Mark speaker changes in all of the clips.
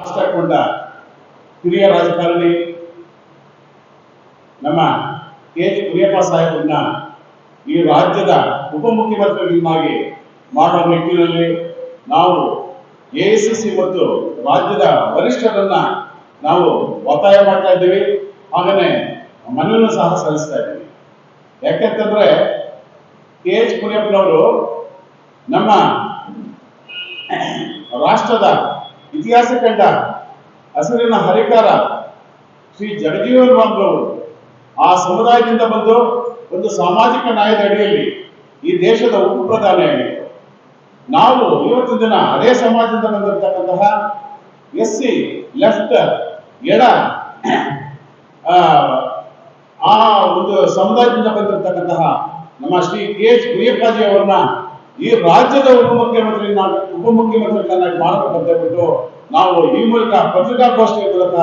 Speaker 1: ಕೊಂಡ ಹಿರಿಯ ರಾಜಕಾರಣಿ ನಮ್ಮ ಕೆ.ಎಚ್. ಮುನಿಯಪ್ಪ ಸಾಹೇಬರನ್ನ ಈ ರಾಜ್ಯದ ಉಪಮುಖ್ಯಮಂತ್ರಿಗಳನ್ನಾಗಿ ಮಾಡುವ ನಿಟ್ಟಿನಲ್ಲಿ ನಾವು ಎಐಸಿಸಿ ಮತ್ತು ರಾಜ್ಯದ ವರಿಷ್ಠರನ್ನ ನಾವು ಒತ್ತಾಯ ಮಾಡ್ತಾ ಇದ್ದೀವಿ. ಹಾಗೇನೆ ಮನವಿಯನ್ನು ಸಹ ಸಲ್ಲಿಸ್ತಾ ಇದ್ದೀವಿ. ಯಾಕೆಂತಂದ್ರೆ ಕೆ.ಎಚ್. ಮುನಿಯಪ್ಪನವರು ನಮ್ಮ ರಾಷ್ಟ್ರದ ಇತಿಹಾಸ ಕಂಡ ಹಸಿರಿನ ಹರಿಕಾರ ಶ್ರೀ ಜಗಜೀವನ್ ರಾಮ್ರವರು ಆ ಸಮುದಾಯದಿಂದ ಬಂದು ಒಂದು ಸಾಮಾಜಿಕ ನ್ಯಾಯದ ಅಡಿಯಲ್ಲಿ ಈ ದೇಶದ ಉಪ ಪ್ರಧಾನಿಯಾಗಿದ್ದರು. ನಾವು ಇವತ್ತಿನ ದಿನ ಅದೇ ಸಮಾಜದಿಂದ ಬಂದಿರತಕ್ಕಂತಹ ಎಸ್ಸಿ ಲೆಫ್ಟ್ ಎಡ ಆ ಒಂದು ಸಮುದಾಯದಿಂದ ಬಂದಿರತಕ್ಕಂತಹ ನಮ್ಮ ಶ್ರೀ ಕೆ.ಎಚ್. ಮುನಿಯಪ್ಪಾಜಿ ಅವರನ್ನ ಈ ರಾಜ್ಯದ ಉಪಮುಖ್ಯಮಂತ್ರಿಗಳನ್ನಾಗಿ ಮಾಡಬೇಕಂತ ಹೇಳ್ಬಿಟ್ಟು ನಾವು ಈ ಮೂಲಕ ಪತ್ರಿಕಾಗೋಷ್ಠಿಯ ಮೂಲಕ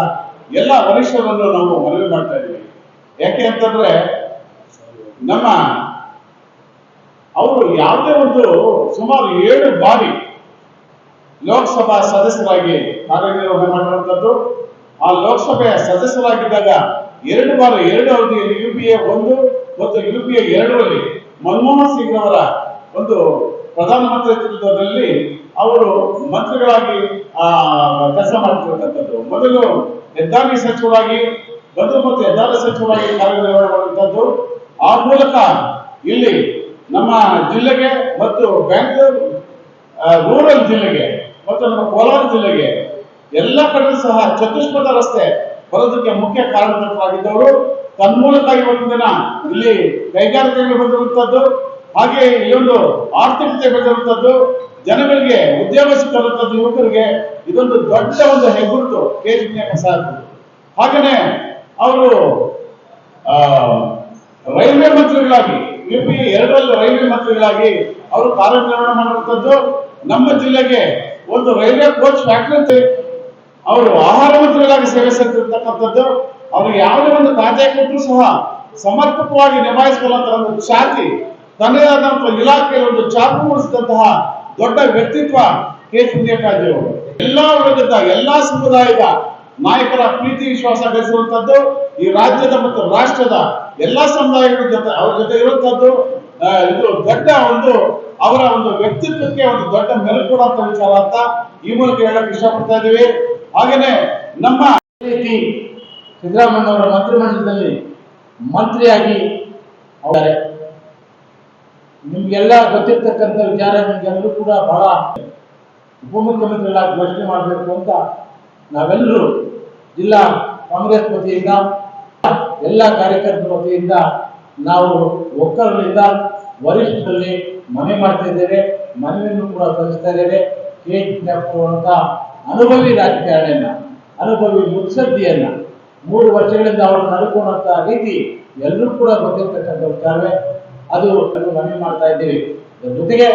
Speaker 1: ಎಲ್ಲ ವರಿಷ್ಠರನ್ನು ನಾವು ಮನವಿ ಮಾಡ್ತಾ ಇದ್ದೀವಿ. ಯಾಕೆ ಅಂತಂದ್ರೆ ನಮ್ಮ ಅವರು ಯಾವುದೇ ಒಂದು ಸುಮಾರು 7 ಬಾರಿ ಲೋಕಸಭಾ ಸದಸ್ಯರಾಗಿ ಕಾರ್ಯನಿರ್ವಹಣೆ ಮಾಡಿರುವಂತದ್ದು. ಆ ಲೋಕಸಭೆಯ ಸದಸ್ಯರಾಗಿದ್ದಾಗ 2 ಬಾರಿ 2 ಅವಧಿಯಲ್ಲಿ UPA 1 ಮತ್ತು UPA 2ರಲ್ಲಿ ಮನಮೋಹನ್ ಸಿಂಗ್ ಅವರ ಒಂದು ಪ್ರಧಾನಮಂತ್ರಿತ್ವದಲ್ಲಿ ಅವರು ಮಂತ್ರಿಗಳಾಗಿ ಕೆಲಸ ಮಾಡ್ತಿರ್ತಕ್ಕಂಥದ್ದು. ಮೊದಲು ಹೆದ್ದಾರಿ ಸಚಿವರಾಗಿ ಮತ್ತು ಹೆದ್ದಾರಿ ಸಚಿವರಾಗಿ ಕಾರ್ಯನಿರ್ವಹಣೆ ಮಾಡುವಂತದ್ದು. ಆ ಮೂಲಕ ಇಲ್ಲಿ ನಮ್ಮ ಜಿಲ್ಲೆಗೆ ಮತ್ತು ಬ್ಯಾಂಗ್ಳೂರು ರೂರಲ್ ಜಿಲ್ಲೆಗೆ ಮತ್ತು ನಮ್ಮ ಕೋಲಾರ ಜಿಲ್ಲೆಗೆ ಎಲ್ಲ ಕಡೆ ಸಹ ಚತುಷ್ಪಥ ರಸ್ತೆ ಬರೋದಕ್ಕೆ ಮುಖ್ಯ ಕಾರಣಕರ್ತರಾಗಿದ್ದವರು. ತನ್ಮೂಲಕ ಇವತ್ತಿನ ದಿನ ಇಲ್ಲಿ ಕೈಗಾರಿಕೆಗಳು ಬಂದಿರುವಂತದ್ದು, ಹಾಗೆ ಈ ಒಂದು ಆರ್ಥಿಕತೆ ಬೆಳೆದಿರುವಂತದ್ದು, ಜನಗಳಿಗೆ ಉದ್ಯೋಗ ಸಿಕ್ಕಿರುವಂತದ್ದು, ಯುವಕರಿಗೆ ಇದೊಂದು ದೊಡ್ಡ ಒಂದು ಹೆಗ್ಗುರುತು ಕೆ.ಎಚ್. ಮುನಿಯಪ್ಪ ಸಾಹೇಬರು. ಹಾಗೇನೆ ಅವರು ರೈಲ್ವೆ ಮಂತ್ರಿಗಳಾಗಿ UPA 2ರಲ್ಲಿ ರೈಲ್ವೆ ಮಂತ್ರಿಗಳಾಗಿ ಅವರು ಕಾರ್ಯನಿರ್ವಹಣೆ ಮಾಡುವಂತದ್ದು. ನಮ್ಮ ಜಿಲ್ಲೆಗೆ ಒಂದು ರೈಲ್ವೆ ಕೋಚ್ ಫ್ಯಾಕ್ಟರಿ ಅವರು ಆಹಾರ ಮಂತ್ರಿಗಳಾಗಿ ಸೇವೆ ಸಲ್ಲಿಸಿರ್ತಕ್ಕಂಥದ್ದು. ಅವ್ರಿಗೆ ಯಾವುದೇ ಒಂದು ಖಾತೆ ಕೊಟ್ಟರು ಸಹ ಸಮರ್ಪಕವಾಗಿ ನಿಭಾಯಿಸಿಕೊಳ್ಳುವಂತಹ ಒಂದು ಖ್ಯಾತಿ, ತನ್ನದೇ ಆದಂತಹ ಇಲಾಖೆಯಲ್ಲಿ ಒಂದು ಛಾಪು ಮೂಡಿಸಿದಂತಹ ದೊಡ್ಡ ವ್ಯಕ್ತಿತ್ವ ಕೆ.ಎಚ್. ಮುನಿಯಪ್ಪಾಜಿ ಅವರು. ಎಲ್ಲಾ ವರ್ಗದ ಎಲ್ಲಾ ಸಮುದಾಯದ ನಾಯಕರ ಪ್ರೀತಿ ವಿಶ್ವಾಸ ಗಳಿಸುವಂತದ್ದು, ಈ ರಾಜ್ಯದ ಮತ್ತು ರಾಷ್ಟ್ರದ ಎಲ್ಲಾ ಸಮುದಾಯಗಳ ಜೊತೆ ಅವ್ರ ಜೊತೆ ಇರುವಂತದ್ದು. ಇದು ದೊಡ್ಡ ಒಂದು ಅವರ ಒಂದು ವ್ಯಕ್ತಿತ್ವಕ್ಕೆ ಒಂದು ದೊಡ್ಡ ಮೆರುಗು ಕೊಡುವಂತ ವಿಚಾರ ಅಂತ ಈ ಮೂಲಕ ಹೇಳಕ್ ಇಷ್ಟಪಡ್ತಾ ಇದ್ದೀವಿ. ಹಾಗೇನೆ ನಮ್ಮ
Speaker 2: ರೀತಿ ಸಿದ್ದರಾಮಯ್ಯ ಅವರ ಮಂತ್ರಿಮಂಡಲದಲ್ಲಿ ಮಂತ್ರಿಯಾಗಿ ಅವರೇ ನಿಮ್ಗೆಲ್ಲ ಗೊತ್ತಿರ್ತಕ್ಕಂಥ ವಿಚಾರ, ನಿಮ್ಗೆಲ್ಲರೂ ಕೂಡ ಬಹಳ ಉಪಮುಖ್ಯಮಂತ್ರಿಗಳಾಗಿ ಘೋಷಣೆ ಮಾಡಬೇಕು ಅಂತ ನಾವೆಲ್ಲರೂ ಜಿಲ್ಲಾ ಕಾಂಗ್ರೆಸ್ ವತಿಯಿಂದ ಎಲ್ಲ ಕಾರ್ಯಕರ್ತರ ವತಿಯಿಂದ ನಾವು ಒಕ್ಕಲಿನಿಂದ ವರಿಷ್ಠರಲ್ಲಿ ಮನವಿ ಮಾಡ್ತಾ ಇದ್ದೇವೆ, ಮನವಿಯನ್ನು ಕೂಡ ಸಲ್ಲಿಸ್ತಾ ಇದ್ದೇವೆ. ಕೆ.ಎಚ್. ಮುನಿಯಪ್ಪ ಅನುಭವಿ ರಾಜಕಾರಣಿಯನ್ನ, ಅನುಭವಿ ಮುತ್ಸದ್ದಿಯನ್ನ 3 ವರ್ಷಗಳಿಂದ ಅವರು ನಡ್ಕೊಂಡಂತ ರೀತಿ ಎಲ್ಲರೂ ಕೂಡ ಗೊತ್ತಿರ್ತಕ್ಕಂಥ ವಿಚಾರವೇ. ಅದು ಮನವಿ ಮಾಡ್ತಾ ಇದ್ದೀವಿ. ಜೊತೆಗೆ